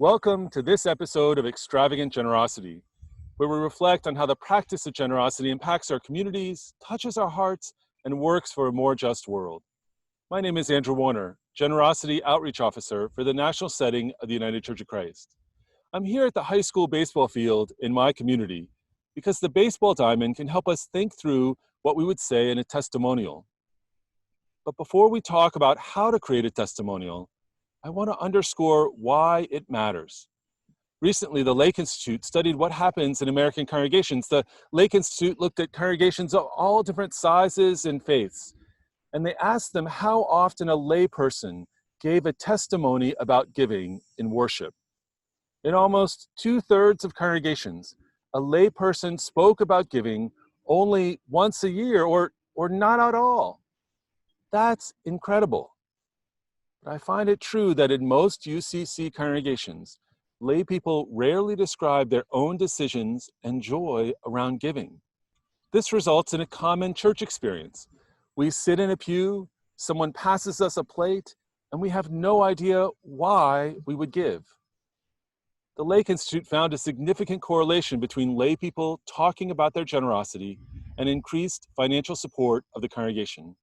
Welcome to this episode of Extravagant Generosity, where we reflect on how the practice of generosity impacts our communities, touches our hearts, and works for a more just world. My name is Andrew Warner, Generosity Outreach Officer for the National Setting of the United Church of Christ. I'm here at the high school baseball field in my community because the baseball diamond can help us think through what we would say in a testimonial. But before we talk about how to create a testimonial, I want to underscore why it matters. Recently, the Lake Institute studied what happens in American congregations. The Lake Institute looked at congregations of all different sizes and faiths, and they asked them how often a layperson gave a testimony about giving in worship. In almost 2/3 of congregations, a layperson spoke about giving only once a year or not at all. That's incredible. But I find it true that in most UCC congregations, lay people rarely describe their own decisions and joy around giving. This results in a common church experience. We sit in a pew, someone passes us a plate, and we have no idea why we would give. The Lake Institute found a significant correlation between lay people talking about their generosity and increased financial support of the congregation.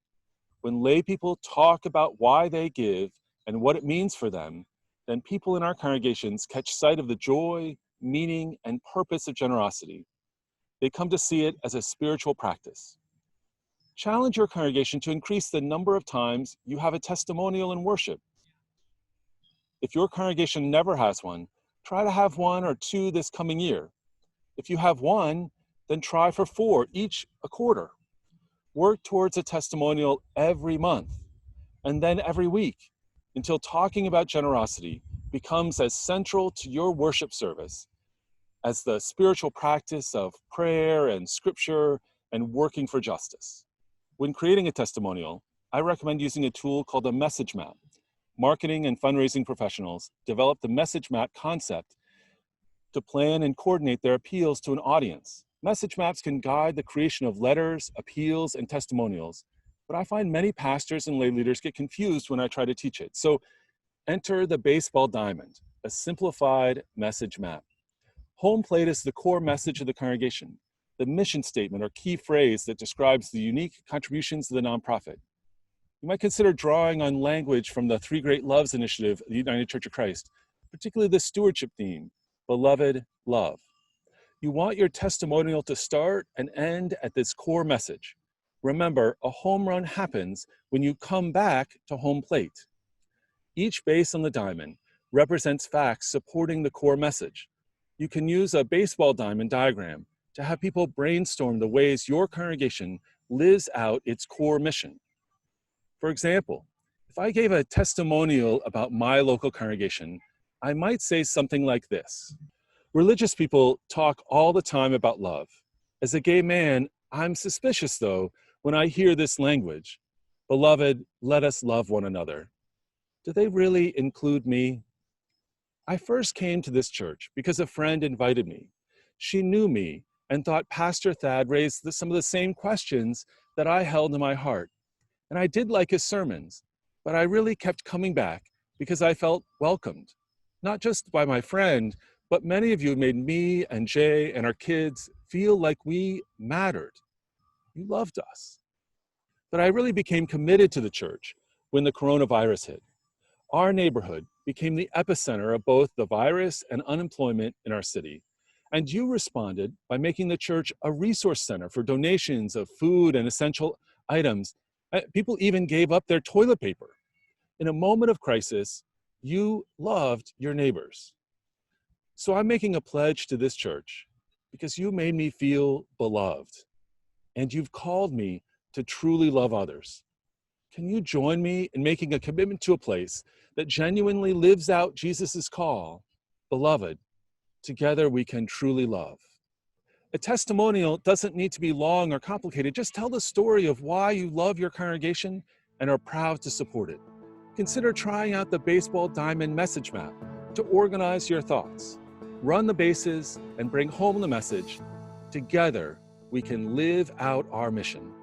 When lay people talk about why they give and what it means for them, then people in our congregations catch sight of the joy, meaning, and purpose of generosity. They come to see it as a spiritual practice. Challenge your congregation to increase the number of times you have a testimonial in worship. If your congregation never has one, try to have one or two this coming year. If you have one, then try for 4, each a quarter. Work towards a testimonial every month, and then every week, until talking about generosity becomes as central to your worship service as the spiritual practice of prayer and scripture and working for justice. When creating a testimonial, I recommend using a tool called a message map. Marketing and fundraising professionals develop the message map concept to plan and coordinate their appeals to an audience. Message maps can guide the creation of letters, appeals, and testimonials, but I find many pastors and lay leaders get confused when I try to teach it. So enter the baseball diamond, a simplified message map. Home plate is the core message of the congregation, the mission statement or key phrase that describes the unique contributions of the nonprofit. You might consider drawing on language from the Three Great Loves initiative of the United Church of Christ, particularly the stewardship theme, Beloved Love. You want your testimonial to start and end at this core message. Remember, a home run happens when you come back to home plate. Each base on the diamond represents facts supporting the core message. You can use a baseball diamond diagram to have people brainstorm the ways your congregation lives out its core mission. For example, if I gave a testimonial about my local congregation, I might say something like this. Religious people talk all the time about love. As a gay man, I'm suspicious, though, when I hear this language. Beloved, let us love one another. Do they really include me? I first came to this church because a friend invited me. She knew me and thought Pastor Thad raised some of the same questions that I held in my heart. And I did like his sermons, but I really kept coming back because I felt welcomed, not just by my friend, but many of you made me and Jay and our kids feel like we mattered. You loved us. But I really became committed to the church when the coronavirus hit. Our neighborhood became the epicenter of both the virus and unemployment in our city. And you responded by making the church a resource center for donations of food and essential items. People even gave up their toilet paper. In a moment of crisis, you loved your neighbors. So I'm making a pledge to this church because you made me feel beloved and you've called me to truly love others. Can you join me in making a commitment to a place that genuinely lives out Jesus' call? Beloved, together we can truly love. A testimonial doesn't need to be long or complicated. Just tell the story of why you love your congregation and are proud to support it. Consider trying out the baseball diamond message map to organize your thoughts. Run the bases and bring home the message. Together, we can live out our mission.